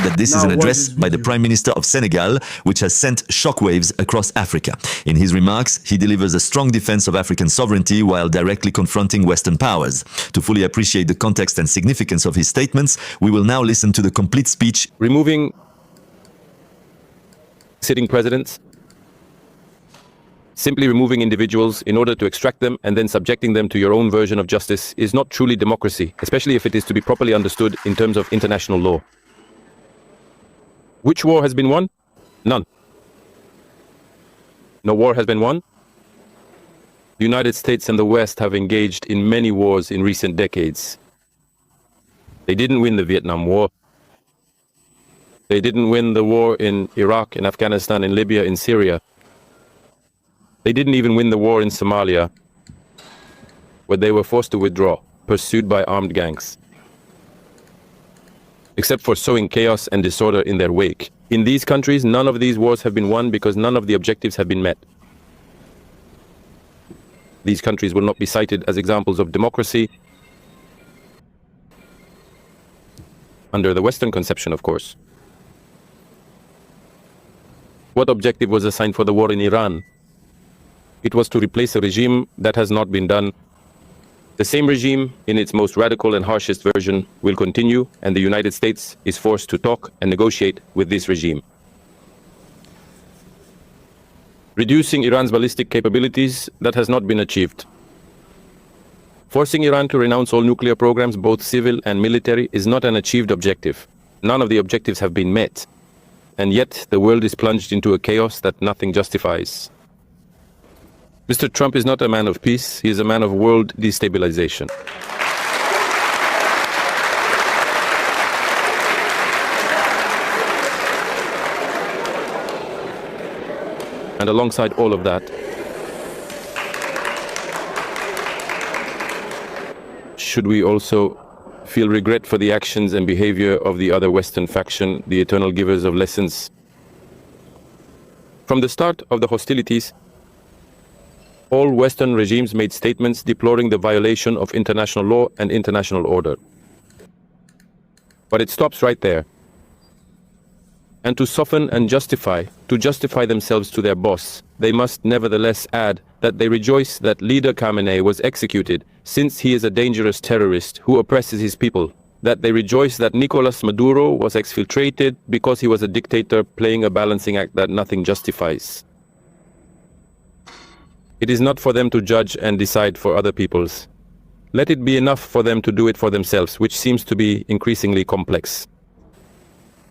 that this is an address by the Prime Minister of Senegal, which has sent shockwaves across Africa. In his remarks, he delivers a strong defense of African sovereignty while directly confronting Western powers. To fully appreciate the context and significance of his statements, we will now listen to the complete speech. Removing sitting presidents, simply removing individuals in order to extract them and then subjecting them to your own version of justice is not truly democracy, especially if it is to be properly understood in terms of international law. Which war has been won? None. No war has been won. The United States and the West have engaged in many wars in recent decades. They didn't win the Vietnam War. They didn't win the war in Iraq, in Afghanistan, in Libya, in Syria. They didn't even win the war in Somalia, where they were forced to withdraw, pursued by armed gangs, except for sowing chaos and disorder in their wake. In these countries, none of these wars have been won because none of the objectives have been met. These countries will not be cited as examples of democracy, under the Western conception, of course. What objective was assigned for the war in Iran? It was to replace a regime that has not been done. The same regime, in its most radical and harshest version, will continue, and the United States is forced to talk and negotiate with this regime. Reducing Iran's ballistic capabilities, that has not been achieved. Forcing Iran to renounce all nuclear programs, both civil and military, is not an achieved objective. None of the objectives have been met. And yet, the world is plunged into a chaos that nothing justifies. Mr. Trump is not a man of peace, he is a man of world destabilization. And alongside all of that, should we also feel regret for the actions and behavior of the other Western faction, the eternal givers of lessons? From the start of the hostilities, all Western regimes made statements deploring the violation of international law and international order. But it stops right there. And to soften and justify themselves to their boss, they must nevertheless add that they rejoice that leader Khamenei was executed, since he is a dangerous terrorist who oppresses his people. That they rejoice that Nicolas Maduro was exfiltrated because he was a dictator playing a balancing act that nothing justifies. It is not for them to judge and decide for other peoples. Let it be enough for them to do it for themselves, which seems to be increasingly complex.